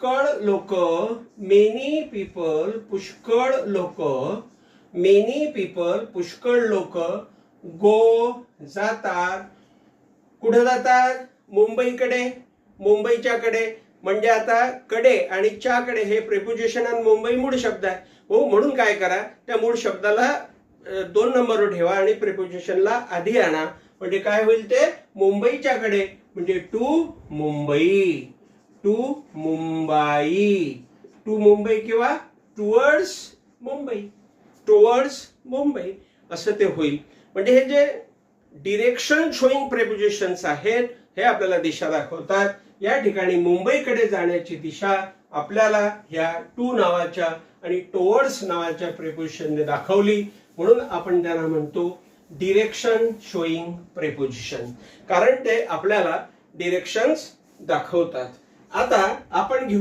पुष्कळ लोक, many people, पुष्कळ लोक, मेनी पीपल, पुष्कळ लोक, गो जातात. कुठे जातात? मुंबईकडे, मुंबईच्याकडे. म्हणजे आता कडे आणि च्याकडे हे प्रिपोजिशन आणि मुंबई मूळ शब्द आहे. हो, म्हणून काय करा, त्या मूळ शब्दाला 2 नंबरवर ठेवा आणि प्रिपोजिशनला आधी आणा. म्हणजे काय होईल ते? मुंबईच्याकडे. म्हणजे to Mumbai, to Mumbai, to Mumbai किंवा टुवर्ड्स मुंबई, टुवर्ड्स मुंबई असं ते होईल. म्हणजे हे जे डिरेक्शन शोईंग प्रेपोजिशन्स आहेत हे आपल्याला दिशा दाखवतात. या ठिकाणी मुंबईकडे जाण्याची दिशा आपल्याला ह्या टू नावाच्या आणि टुवर्ड्स नावाच्या प्रेपोजिशनने दाखवली. म्हणून आपण त्यांना म्हणतो डिरेक्शन शोईंग प्रेपोजिशन, कारण ते आपल्याला डिरेक्शन्स दाखवतात. आता आपण घेऊया